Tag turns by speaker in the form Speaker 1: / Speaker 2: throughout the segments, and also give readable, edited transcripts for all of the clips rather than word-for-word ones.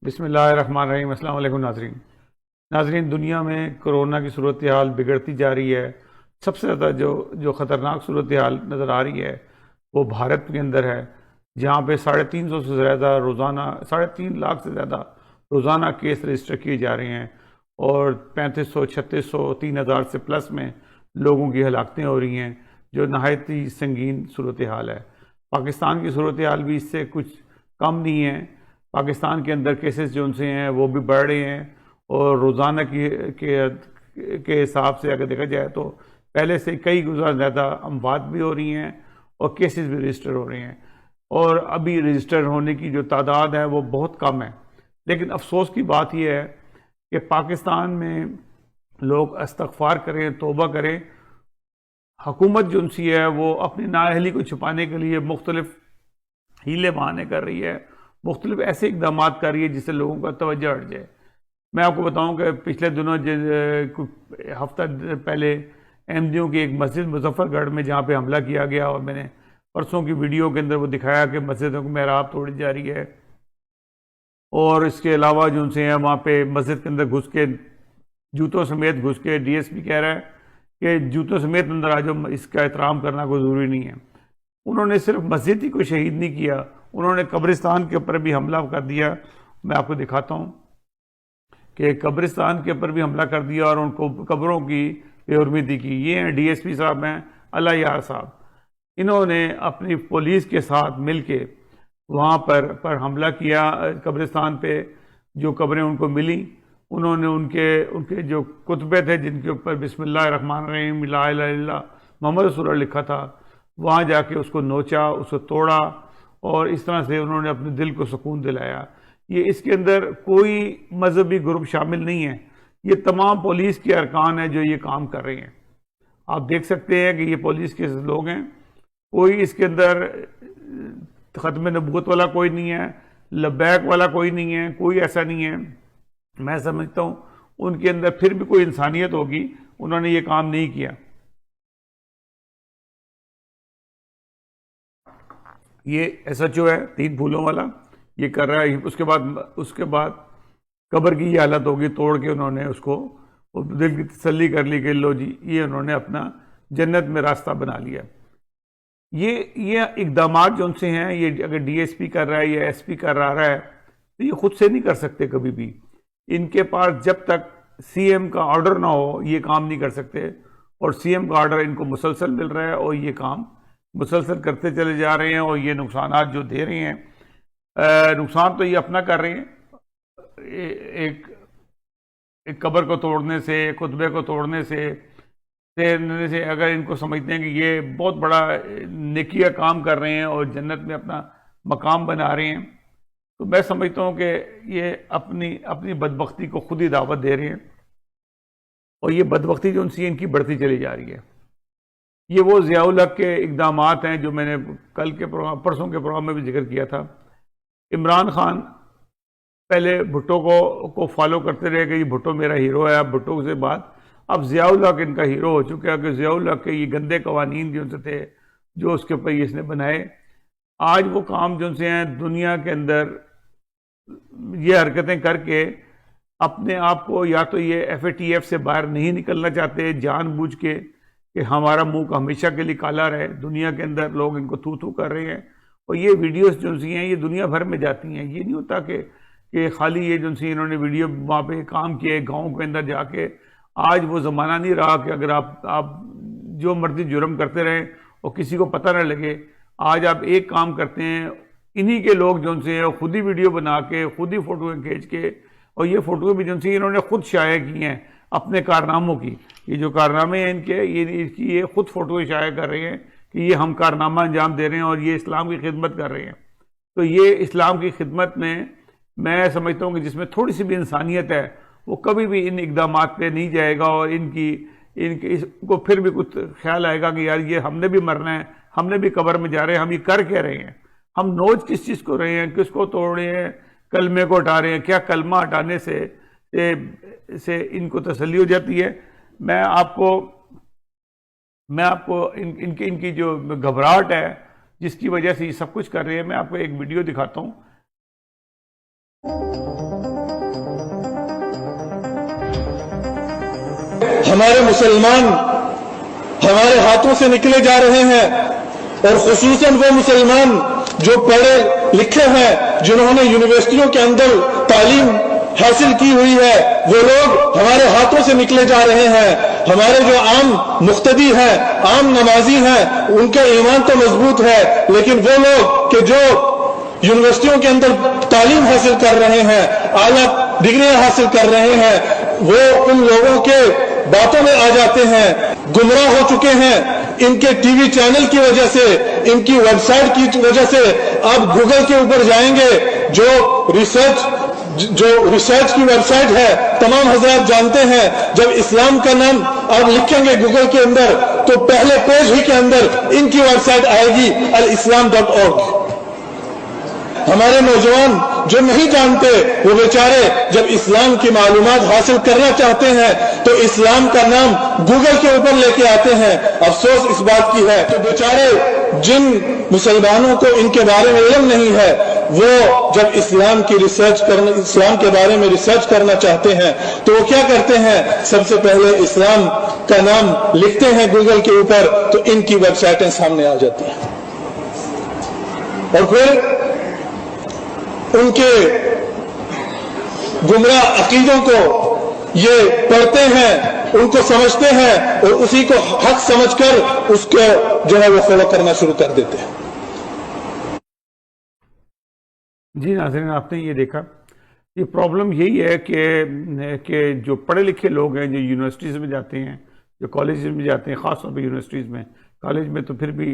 Speaker 1: بسم اللہ الرحمن الرحیم۔ السلام علیکم ناظرین، دنیا میں کرونا کی صورتحال بگڑتی جا رہی ہے۔ سب سے زیادہ جو خطرناک صورتحال نظر آ رہی ہے وہ بھارت کے اندر ہے، جہاں پہ 350 سے زیادہ روزانہ 3.5 لاکھ سے زیادہ روزانہ کیس رجسٹر کیے جا رہے ہیں، اور 3500 3600 3000 سے پلس میں لوگوں کی ہلاکتیں ہو رہی ہیں، جو نہایت ہی سنگین صورتحال ہے۔ پاکستان کی صورتحال بھی اس سے کچھ کم نہیں ہے۔ پاکستان کے اندر کیسز جو ان سے ہیں وہ بھی بڑھ رہے ہیں، اور روزانہ کے حساب سے اگر دیکھا جائے تو پہلے سے کئی گزار زیادہ اموات بھی ہو رہی ہیں اور کیسز بھی رجسٹر ہو رہے ہیں، اور ابھی رجسٹر ہونے کی جو تعداد ہے وہ بہت کم ہے۔ لیکن افسوس کی بات یہ ہے کہ پاکستان میں لوگ استغفار کریں، توبہ کریں۔ حکومت جو سی ہے وہ اپنی نااہلی کو چھپانے کے لیے مختلف ہیلے بہانے کر رہی ہے، مختلف ایسے اقدامات کر رہی ہے جس سے لوگوں کا توجہ ہٹ جائے۔ میں آپ کو بتاؤں کہ پچھلے دنوں ہفتہ پہلے احمدیوں کی ایک مسجد مظفر گڑھ میں جہاں پہ حملہ کیا گیا، اور میں نے پرسوں کی ویڈیو کے اندر وہ دکھایا کہ مسجدوں کو محراب توڑی جا رہی ہے، اور اس کے علاوہ جو ان سے ہیں وہاں پہ مسجد کے اندر گھس کے جوتوں سمیت گھس کے ڈی ایس پی کہہ رہا ہے کہ جوتوں سمیت اندر آ جاؤ، اس کا احترام کرنا کوئی ضروری نہیں ہے۔ انہوں نے صرف مسجد ہی کو شہید نہیں کیا، انہوں نے قبرستان کے اوپر بھی حملہ کر دیا۔ میں آپ کو دکھاتا ہوں کہ قبرستان کے اوپر بھی حملہ کر دیا اور ان کو قبروں کی بے حرمتی کی۔ یہ ہیں ڈی ایس پی صاحب، ہیں اللہ یار صاحب۔ انہوں نے اپنی پولیس کے ساتھ مل کے وہاں پر حملہ کیا قبرستان پہ۔ جو قبریں ان کو ملی، انہوں نے ان کے جو کتبے تھے جن کے اوپر بسم اللہ الرحمن الرحیم لا الہ الا اللہ محمد رسول اللہ لکھا تھا، وہاں جا کے اس کو نوچا، اس کو توڑا، اور اس طرح سے انہوں نے اپنے دل کو سکون دلایا۔ یہ اس کے اندر کوئی مذہبی گروپ شامل نہیں ہے، یہ تمام پولیس کے ارکان ہیں جو یہ کام کر رہے ہیں۔ آپ دیکھ سکتے ہیں کہ یہ پولیس کے لوگ ہیں، کوئی اس کے اندر ختم نبوت والا کوئی نہیں ہے، لبیک والا کوئی نہیں ہے، کوئی ایسا نہیں ہے۔ میں سمجھتا ہوں ان کے اندر پھر بھی کوئی انسانیت ہوگی، انہوں نے یہ کام نہیں کیا۔ یہ ایس ایچ او ہے 3 پھولوں والا، یہ کر رہا ہے۔ اس کے بعد قبر کی یہ حالت ہوگی، توڑ کے انہوں نے اس کو دل کی تسلی کر لی کہ لو جی یہ انہوں نے اپنا جنت میں راستہ بنا لیا۔ یہ اقدامات جو ان سے ہیں، یہ اگر ڈی ایس پی کر رہا ہے یا ایس پی کر رہا ہے تو یہ خود سے نہیں کر سکتے کبھی بھی۔ ان کے پاس جب تک سی ایم کا آرڈر نہ ہو یہ کام نہیں کر سکتے، اور سی ایم کا آرڈر ان کو مسلسل مل رہا ہے، اور یہ کام مسلسل کرتے چلے جا رہے ہیں، اور یہ نقصانات جو دے رہے ہیں، نقصان تو یہ اپنا کر رہے ہیں۔ ایک قبر کو توڑنے سے، خطبے کو توڑنے سے اگر ان کو سمجھتے ہیں کہ یہ بہت بڑا نیکی کا کام کر رہے ہیں اور جنت میں اپنا مقام بنا رہے ہیں، تو میں سمجھتا ہوں کہ یہ اپنی بدبختی کو خود ہی دعوت دے رہے ہیں، اور یہ بدبختی جو ان کی بڑھتی چلی جا رہی ہے۔ یہ وہ ضیاء الحق کے اقدامات ہیں جو میں نے پرسوں کے پروگرام میں بھی ذکر کیا تھا۔ عمران خان پہلے بھٹو کو فالو کرتے رہے کہ یہ بھٹو میرا ہیرو ہے، اب بھٹو سے بعد اب ضیاء الحق ان کا ہیرو ہو چکا ہے، کہ ضیاء الحق کے یہ گندے قوانین جو ان سے تھے، جو اس کے اوپر اس نے بنائے، آج وہ کام جو ان سے ہیں دنیا کے اندر یہ حرکتیں کر کے اپنے آپ کو، یا تو یہ ایف اے ٹی ایف سے باہر نہیں نکلنا چاہتے جان بوجھ کے کہ ہمارا منہ ہمیشہ کے لیے کالا رہے، دنیا کے اندر لوگ ان کو تھو تھو کر رہے ہیں، اور یہ ویڈیوز جو سی ہیں یہ دنیا بھر میں جاتی ہیں۔ یہ نہیں ہوتا کہ خالی یہ جو سی انہوں نے ویڈیو وہاں پہ کام کیے گاؤں کے اندر جا کے۔ آج وہ زمانہ نہیں رہا کہ اگر آپ جو مرضی جرم کرتے رہیں اور کسی کو پتہ نہ لگے۔ آج آپ ایک کام کرتے ہیں، انہی کے لوگ جو سے ہیں خود ہی ویڈیو بنا کے، خود ہی فوٹو کھینچ کے، اور یہ فوٹو بھی جو سی انہوں نے خود شائع کی ہیں اپنے کارناموں کی۔ یہ جو کارنامے ہیں ان کے، یہ خود فوٹو شائع کر رہے ہیں کہ یہ ہم کارنامہ انجام دے رہے ہیں اور یہ اسلام کی خدمت کر رہے ہیں۔ تو یہ اسلام کی خدمت میں سمجھتا ہوں کہ جس میں تھوڑی سی بھی انسانیت ہے وہ کبھی بھی ان اقدامات پہ نہیں جائے گا، اور اس کو پھر بھی کچھ خیال آئے گا کہ یار یہ ہم نے بھی مرنا ہے، ہم نے بھی قبر میں جا رہے ہیں، ہم یہ کر کے رہے ہیں، ہم نوچ کس چیز کو رہے ہیں، کس کو توڑ رہے ہیں، کلمے کو ہٹا رہے ہیں، کیا کلمہ ہٹانے سے ان کو تسلی ہو جاتی ہے۔ میں آپ کو ان کی جو گھبراہٹ ہے جس کی وجہ سے یہ سب کچھ کر رہے ہیں، میں آپ کو ایک ویڈیو دکھاتا ہوں
Speaker 2: ہمارے مسلمان ہمارے ہاتھوں سے نکلے جا رہے ہیں، اور خصوصاً وہ مسلمان جو پڑھے لکھے ہیں، جنہوں نے یونیورسٹیوں کے اندر تعلیم حاصل کی ہوئی ہے، وہ لوگ ہمارے ہاتھوں سے نکلے جا رہے ہیں۔ ہمارے جو عام مقتدی ہیں، عام نمازی ہیں، ان کا ایمان تو مضبوط ہے، لیکن وہ لوگ کہ جو یونیورسٹیوں کے اندر تعلیم حاصل کر رہے ہیں، اعلیٰ ڈگریاں حاصل کر رہے ہیں، وہ ان لوگوں کے باتوں میں آ جاتے ہیں، گمراہ ہو چکے ہیں۔ ان کے ٹی وی چینل کی وجہ سے، ان کی ویب سائٹ کی وجہ سے، آپ گوگل کے اوپر جائیں گے، جو ریسرچ کی ویب سائٹ ہے، تمام حضرات جانتے ہیں، جب اسلام کا نام آپ لکھیں گے گوگل کے اندر تو پہلے پیج ہی کے اندر ان کی ویب سائٹ آئے گی alislam.org۔ ہمارے نوجوان جو نہیں جانتے، وہ بیچارے جب اسلام کی معلومات حاصل کرنا چاہتے ہیں تو اسلام کا نام گوگل کے اوپر لے کے آتے ہیں۔ افسوس اس بات کی ہے کہ بیچارے جن مسلمانوں کو ان کے بارے میں علم نہیں ہے، وہ جب اسلام کے بارے میں ریسرچ کرنا چاہتے ہیں تو وہ کیا کرتے ہیں؟ سب سے پہلے اسلام کا نام لکھتے ہیں گوگل کے اوپر تو ان کی ویب سائٹیں سامنے آ جاتی ہیں، اور پھر ان کے گمراہ عقیدوں کو یہ پڑھتے ہیں، ان کو سمجھتے ہیں، اور اسی کو حق سمجھ کر اس کو جو ہے وہ فالو کرنا شروع کر دیتے ہیں۔
Speaker 1: جی ناظرین، آپ نے یہ دیکھا، یہ پرابلم یہی ہے کہ جو پڑھے لکھے لوگ ہیں، جو یونیورسٹیز میں جاتے ہیں، جو کالجز میں جاتے ہیں، خاص طور پہ یونیورسٹیز میں، کالج میں تو پھر بھی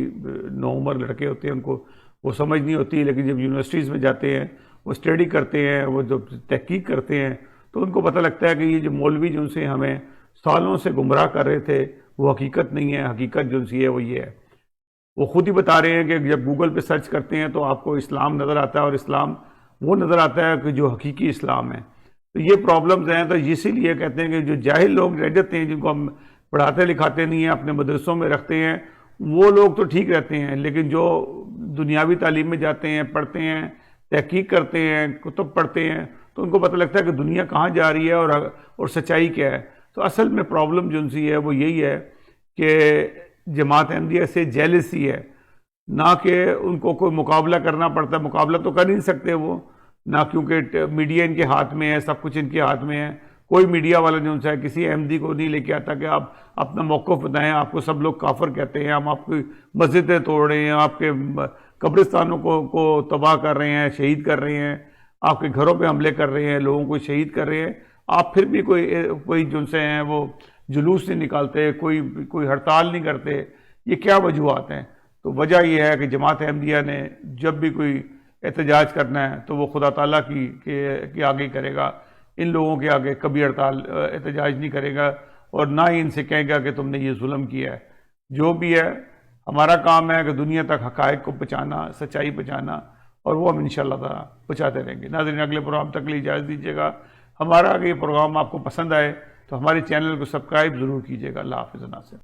Speaker 1: نوعمر لڑکے ہوتے ہیں، ان کو وہ سمجھ نہیں ہوتی، لیکن جب یونیورسٹیز میں جاتے ہیں، وہ اسٹڈی کرتے ہیں، وہ جو تحقیق کرتے ہیں، تو ان کو پتہ لگتا ہے کہ یہ جو مولوی جو سے ہمیں سالوں سے گمراہ کر رہے تھے وہ حقیقت نہیں ہے، حقیقت جو سی ہے وہ یہ ہے۔ وہ خود ہی بتا رہے ہیں کہ جب گوگل پہ سرچ کرتے ہیں تو آپ کو اسلام نظر آتا ہے، اور اسلام وہ نظر آتا ہے کہ جو حقیقی اسلام ہے۔ تو یہ پرابلمز ہیں، تو اسی لیے کہتے ہیں کہ جو جاہل لوگ رہ جاتے ہیں، جن کو ہم پڑھاتے لکھاتے نہیں ہیں، اپنے مدرسوں میں رکھتے ہیں، وہ لوگ تو ٹھیک رہتے ہیں، لیکن جو دنیاوی تعلیم میں جاتے ہیں، پڑھتے ہیں، تحقیق کرتے ہیں، کتب پڑھتے ہیں، تو ان کو پتہ لگتا ہے کہ دنیا کہاں جا رہی ہے اور سچائی کیا ہے۔ تو اصل میں پرابلم جو ان سی ہے وہ یہی ہے کہ جماعت احمدیہ سے جیلسی ہے، نہ کہ ان کو کوئی مقابلہ کرنا پڑتا ہے، مقابلہ تو کر نہیں سکتے وہ، نہ کیونکہ میڈیا ان کے ہاتھ میں ہے، سب کچھ ان کے ہاتھ میں ہے۔ کوئی میڈیا والا جو ان سے کسی احمدی کو نہیں لے کے آتا کہ آپ اپنا موقف بتائیں، آپ کو سب لوگ کافر کہتے ہیں، ہم آپ کی مسجدیں توڑ رہے ہیں، آپ کے قبرستانوں کو تباہ کر رہے ہیں، شہید کر رہے ہیں، آپ کے گھروں پہ حملے کر رہے ہیں، لوگوں کو شہید کر رہے ہیں، آپ پھر بھی کوئی جن سے ہیں وہ جلوس نہیں نکالتے، کوئی ہڑتال نہیں کرتے۔ یہ کیا وجوہات ہیں؟ تو وجہ یہ ہے کہ جماعت احمدیہ نے جب بھی کوئی احتجاج کرنا ہے تو وہ خدا تعالیٰ کی آگے کرے گا، ان لوگوں کے آگے کبھی احتجاج نہیں کرے گا، اور نہ ہی ان سے کہے گا کہ تم نے یہ ظلم کیا ہے۔ جو بھی ہے، ہمارا کام ہے کہ دنیا تک حقائق کو پہنچانا، سچائی پہنچانا، اور وہ ہم انشاءاللہ تعالیٰ پہنچاتے رہیں گے۔ ناظرین، اگلے پروگرام تک لیے اجازت دیجیے گا۔ ہمارا اگر یہ پروگرام آپ کو پسند آئے تو ہمارے چینل کو سبسکرائب ضرور کیجیے گا۔ اللہ حافظ ناصر۔